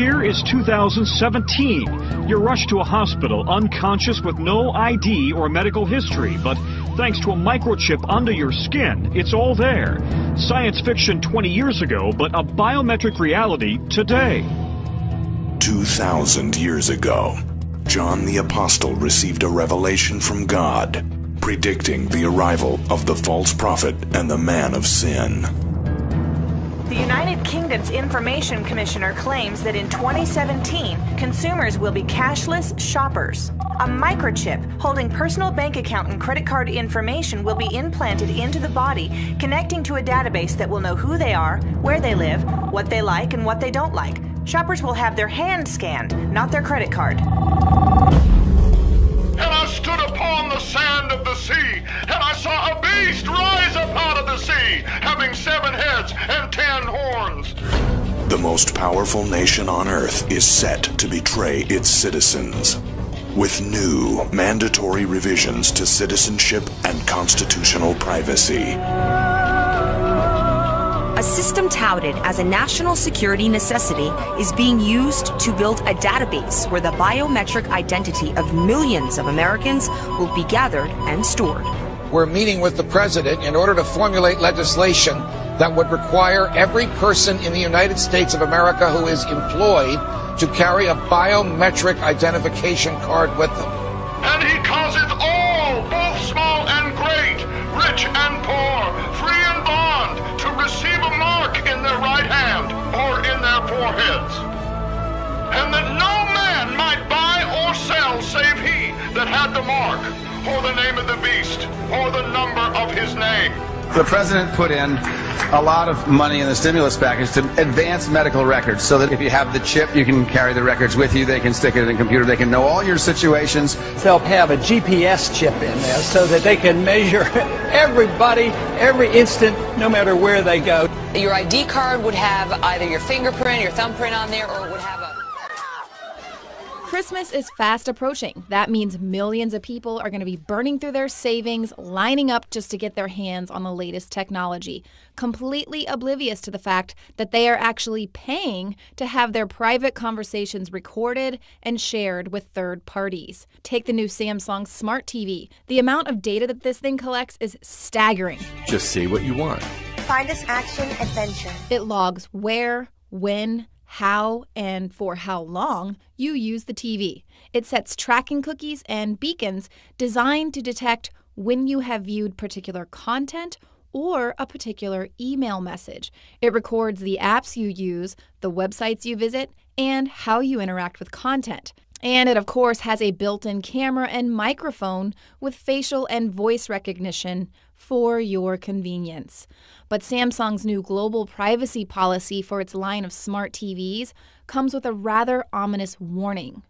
year is 2017. You're rushed to a hospital unconscious with no ID or medical history, but thanks to a microchip under your skin, it's all there. Science fiction 20 years ago, but a biometric reality today. 2,000 years ago, John the Apostle received a revelation from God, predicting the arrival of the false prophet and the man of sin. The United Kingdom's Information Commissioner claims that in 2017, consumers will be cashless shoppers. A microchip holding personal bank account and credit card information will be implanted into the body, connecting to a database that will know who they are, where they live, what they like, and what they don't like. Shoppers will have their hand scanned, not their credit card. And I stood upon the sand of the sea, and I saw a beast rise up out of the sea, having 7 heads and 10 horns. The most powerful nation on earth is set to betray its citizens, with new mandatory revisions to citizenship and constitutional privacy. A system touted as a national security necessity is being used to build a database where the biometric identity of millions of Americans will be gathered and stored. We're meeting with the president in order to formulate legislation that would require every person in the United States of America who is employed to carry a biometric identification card with them. And he causeth all, both small and great, rich and poor, free and bond, to receive a mark in their right hand or in their foreheads. And that no man might buy or sell save he that had the mark, or the name of the beast, or the number of his name. The president put in a lot of money in the stimulus package to advance medical records so that if you have the chip, you can carry the records with you. They can stick it in a computer. They can know all your situations. They'll have a GPS chip in there so that they can measure everybody, every instant, no matter where they go. Your ID card would have either your fingerprint, your thumbprint on there, or it would have a... Christmas is fast approaching. That means millions of people are going to be burning through their savings, lining up just to get their hands on the latest technology, completely oblivious to the fact that they are actually paying to have their private conversations recorded and shared with third parties. Take the new Samsung Smart TV. The amount of data that this thing collects is staggering. Just say what you want. Find us action adventure. It logs where, when, how, and for how long you use the TV. It sets tracking cookies and beacons designed to detect when you have viewed particular content or a particular email message. It records the apps you use, the websites you visit, and how you interact with content. And it, of course, has a built-in camera and microphone with facial and voice recognition for your convenience. But Samsung's new global privacy policy for its line of smart TVs comes with a rather ominous warning.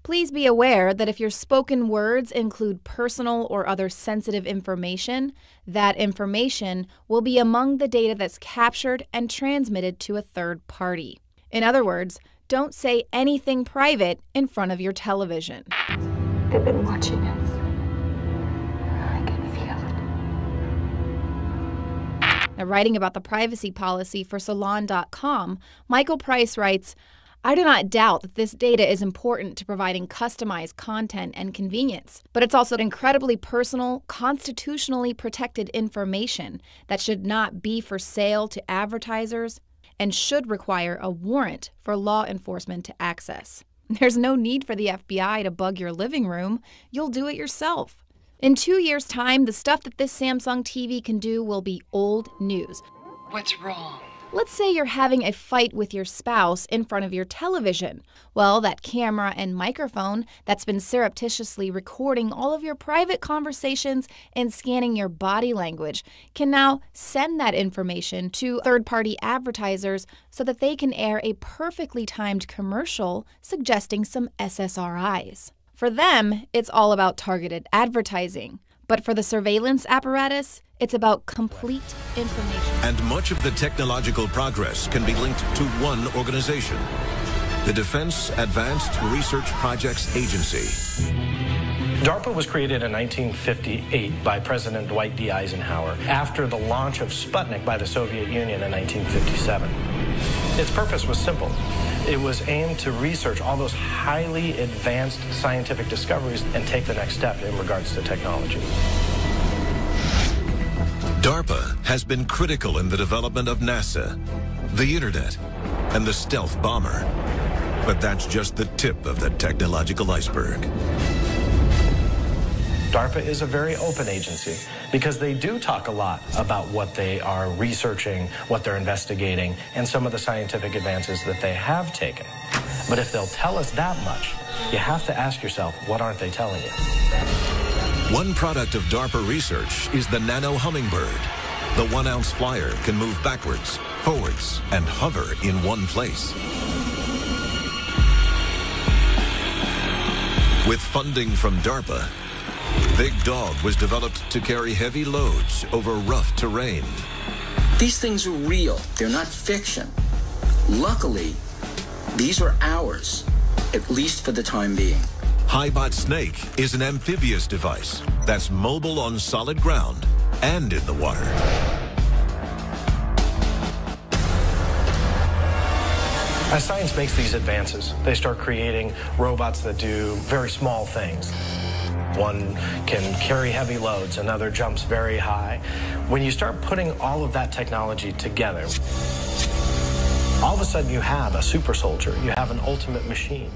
Please be aware that if your spoken words include personal or other sensitive information, that information will be among the data that's captured and transmitted to a third party. In other words, don't say anything private in front of your television. They've been watching us. I can feel it. Now, writing about the privacy policy for Salon.com, Michael Price writes, I do not doubt that this data is important to providing customized content and convenience, but it's also incredibly personal, constitutionally protected information that should not be for sale to advertisers and should require a warrant for law enforcement to access. There's no need for the FBI to bug your living room. You'll do it yourself. In 2 years' time, the stuff that this Samsung TV can do will be old news. What's wrong? Let's say you're having a fight with your spouse in front of your television. Well, that camera and microphone that's been surreptitiously recording all of your private conversations and scanning your body language can now send that information to third-party advertisers so that they can air a perfectly timed commercial suggesting some SSRIs. For them, it's all about targeted advertising. But for the surveillance apparatus, it's about complete information. And much of the technological progress can be linked to one organization, the Defense Advanced Research Projects Agency. DARPA was created in 1958 by President Dwight D. Eisenhower after the launch of Sputnik by the Soviet Union in 1957. Its purpose was simple. It was aimed to research all those highly advanced scientific discoveries and take the next step in regards to technology. DARPA has been critical in the development of NASA, the internet, and the stealth bomber. But that's just the tip of the technological iceberg. DARPA is a very open agency because they do talk a lot about what they are researching, what they're investigating, and some of the scientific advances that they have taken. But if they'll tell us that much, you have to ask yourself, what aren't they telling you? One product of DARPA research is the Nano Hummingbird. The 1-ounce flyer can move backwards, forwards, and hover in one place. With funding from DARPA, Big Dog was developed to carry heavy loads over rough terrain. These things are real. They're not fiction. Luckily, these are ours, at least for the time being. HiBot Snake is an amphibious device that's mobile on solid ground and in the water. As science makes these advances, they start creating robots that do very small things. One can carry heavy loads, another jumps very high. When you start putting all of that technology together, all of a sudden you have a super soldier, you have an ultimate machine.